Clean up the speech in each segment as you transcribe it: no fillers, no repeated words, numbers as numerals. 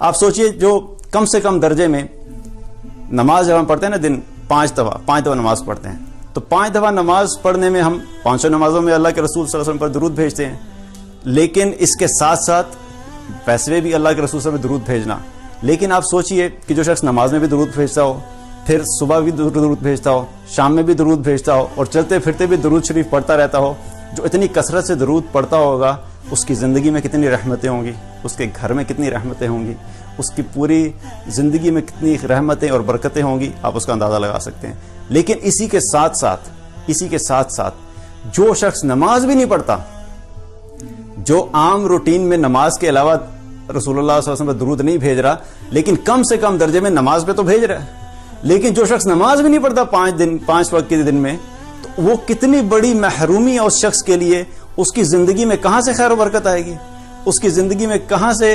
آپ سوچئے جو کم سے کم درجے میں نماز جب ہم پڑھتے ہیں نا دن 5 دفعہ نماز پڑھتے ہیں، تو 5 دفعہ نماز پڑھنے میں ہم 500 نمازوں میں اللہ کے رسول صلی اللہ علیہ وسلم پر درود بھیجتے ہیں، لیکن اس کے ساتھ ساتھ ویسے بھی اللہ کے رسول صلی اللہ علیہ وسلم پر درود بھیجنا. لیکن آپ سوچئے کہ جو شخص نماز میں بھی درود بھیجتا ہو، پھر صبح بھی درود بھیجتا ہو، شام میں بھی درود بھیجتا ہو، اور چلتے پھرتے بھی درود شریف پڑھتا رہتا ہو، جو اتنی کثرت سے درود پڑھتا ہوگا اس کی زندگی میں کتنی رحمتیں ہوں گی، اس کے گھر میں کتنی رحمتیں ہوں گی، اس کی پوری زندگی میں کتنی رحمتیں اور برکتیں ہوں گی، آپ اس کا اندازہ لگا سکتے ہیں. لیکن اسی کے ساتھ ساتھ جو شخص نماز بھی نہیں پڑھتا، جو عام روٹین میں نماز کے علاوہ رسول اللہ صلی اللہ علیہ وسلم پر درود نہیں بھیج رہا، لیکن کم سے کم درجے میں نماز پہ تو بھیج رہا ہے، لیکن جو شخص نماز بھی نہیں پڑھتا 5 وقت کے دن میں، تو وہ کتنی بڑی محرومی ہے اس شخص کے لیے. اس کی زندگی میں کہاں سے خیر و برکت آئے گی، اس کی زندگی میں کہاں سے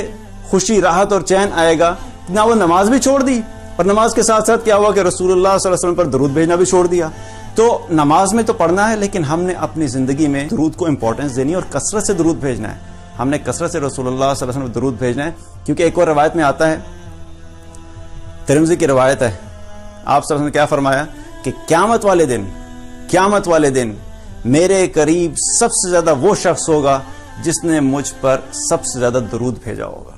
خوشی، راحت اور چین آئے گا. نہ وہ نماز بھی چھوڑ دی، اور نماز کے ساتھ ساتھ کیا ہوا کہ رسول اللہ صلی اللہ علیہ وسلم پر درود بھیجنا بھی چھوڑ دیا. تو نماز میں تو پڑھنا ہے، لیکن ہم نے اپنی زندگی میں درود کو امپورٹنس دینی ہے اور کثرت سے درود بھیجنا ہے. ہم نے کثرت سے رسول اللہ صلی اللہ علیہ وسلم پر درود بھیجنا ہے، کیونکہ ایک اور روایت میں آتا ہے، ترمذی کی روایت ہے، آپ صلی اللہ علیہ وسلم نے کیا فرمایا کہ قیامت والے دن میرے قریب سب سے زیادہ وہ شخص ہوگا جس نے مجھ پر سب سے زیادہ درود بھیجا ہوگا.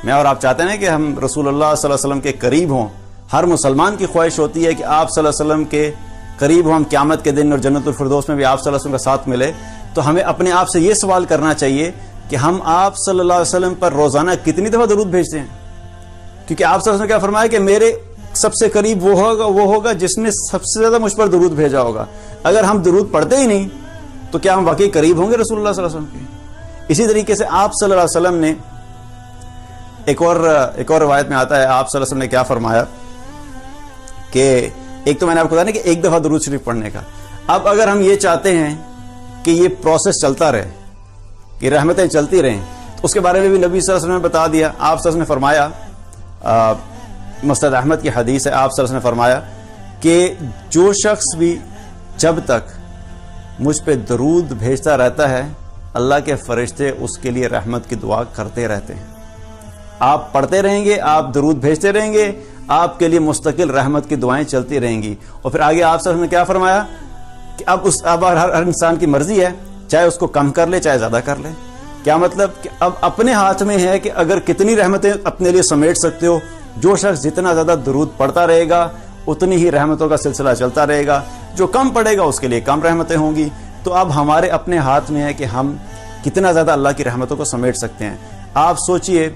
میں اور آپ چاہتے ہیں کہ ہم رسول اللہ صلی اللہ علیہ وسلم کے قریب ہوں. ہر مسلمان کی خواہش ہوتی ہے کہ آپ صلی اللہ علیہ وسلم کے قریب ہوں، ہم قیامت کے دن اور جنت الفردوس میں بھی آپ صلی اللہ علیہ وسلم کا ساتھ ملے. تو ہمیں اپنے آپ سے یہ سوال کرنا چاہیے کہ ہم آپ صلی اللہ علیہ وسلم پر روزانہ کتنی دفعہ درود بھیجتے ہیں، کیونکہ آپ صلی اللہ علیہ وسلم نے کیا فرمایا کہ میرے سب سے قریب وہ ہوگا جس نے سب سے زیادہ مجھ پر درود بھیجا ہوگا. اگر ہم درود پڑھتے ہی نہیں تو کیا ہم واقعی قریب ہوں گے رسول اللہ صلی اللہ علیہ وسلم کے؟ اسی طریقے سے آپ صلی اللہ علیہ وسلم نے ایک اور روایت میں آتا ہے، آپ صلی اللہ علیہ وسلم نے کیا فرمایا کہ ایک تو میں نے آپ کو بتایا نا کہ ایک دفعہ درود شریف پڑھنے کا. اب اگر ہم یہ چاہتے ہیں کہ یہ پروسیس چلتا رہے، کہ رحمتیں چلتی رہیں، تو اس کے بارے میں بھی نبی صلی اللہ علیہ وسلم نے بتا دیا. آپ صلی اللہ علیہ وسلم نے فرمایا، مسند احمد کی حدیث ہے، آپ صلی اللہ علیہ وسلم نے فرمایا کہ جو شخص بھی جب تک مجھ پہ درود بھیجتا رہتا ہے، اللہ کے فرشتے اس کے لیے رحمت کی دعا کرتے رہتے ہیں. آپ پڑھتے رہیں گے، آپ درود بھیجتے رہیں گے، آپ کے لیے مستقل رحمت کی دعائیں چلتی رہیں گی. اور پھر آگے آپ صلی اللہ علیہ وسلم نے کیا فرمایا کہ اب ہر انسان کی مرضی ہے، چاہے اس کو کم کر لے چاہے زیادہ کر لے. کیا مطلب کہ اب اپنے ہاتھ میں ہے کہ اگر کتنی رحمتیں اپنے لیے سمیٹ سکتے ہو. جو شخص جتنا زیادہ درود پڑھتا رہے گا اتنی ہی رحمتوں کا سلسلہ چلتا رہے گا، جو کم پڑھے گا اس کے لیے کم رحمتیں ہوں گی. تو اب ہمارے اپنے ہاتھ میں ہے کہ ہم کتنا زیادہ اللہ کی رحمتوں کو سمیٹ سکتے ہیں. آپ سوچئے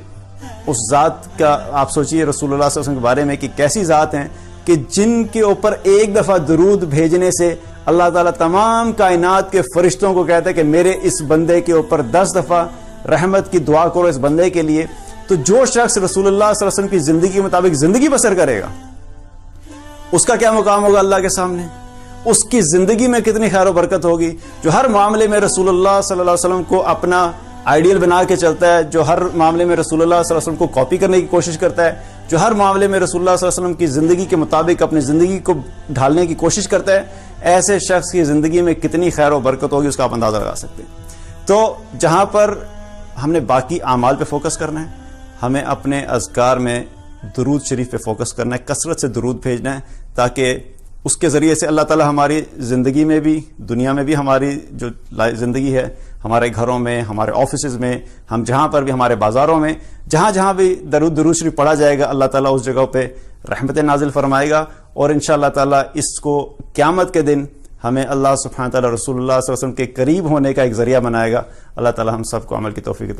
اس ذات کا، آپ سوچئے رسول اللہ صلی اللہ علیہ وسلم کے بارے میں کہ کیسی ذات ہیں کہ جن کے اوپر ایک دفعہ درود بھیجنے سے اللہ تعالیٰ تمام کائنات کے فرشتوں کو کہتا ہے کہ میرے اس بندے کے اوپر 10 دفعہ رحمت کی دعا کرو اس بندے کے لیے. تو جو شخص رسول اللہ صلی اللہ علیہ وسلم کی زندگی کے مطابق زندگی بسر کرے گا، اس کا کیا مقام ہوگا اللہ کے سامنے، اس کی زندگی میں کتنی خیر و برکت ہوگی. جو ہر معاملے میں رسول اللہ صلی اللہ علیہ وسلم کو اپنا آئیڈیل بنا کے چلتا ہے، جو ہر معاملے میں رسول اللہ صلی اللہ علیہ وسلم کو کاپی کرنے کی کوشش کرتا ہے، جو ہر معاملے میں رسول اللہ صلی اللہ علیہ وسلم کی زندگی کے مطابق اپنی زندگی کو ڈھالنے کی کوشش کرتا ہے، ایسے شخص کی زندگی میں کتنی خیر و برکت ہوگی اس کا آپ اندازہ لگا سکتے ہیں. تو جہاں پر ہم نے باقی اعمال پہ فوکس کرنا ہے، ہمیں اپنے اذکار میں درود شریف پہ فوکس کرنا ہے، کثرت سے درود بھیجنا ہے، تاکہ اس کے ذریعے سے اللہ تعالی ہماری زندگی میں بھی، دنیا میں بھی، ہماری جو زندگی ہے، ہمارے گھروں میں، ہمارے آفیسز میں، ہم جہاں پر بھی، ہمارے بازاروں میں، جہاں بھی درود شریف پڑھا جائے گا، اللہ تعالیٰ اس جگہ پہ رحمت نازل فرمائے گا. اور انشاءاللہ تعالیٰ اس کو قیامت کے دن ہمیں اللہ سبحانہ تعالیٰ رسول اللہ صلی اللہ علیہ وسلم کے قریب ہونے کا ایک ذریعہ بنائے گا. اللہ تعالیٰ ہم سب کو عمل کی توفیق عطا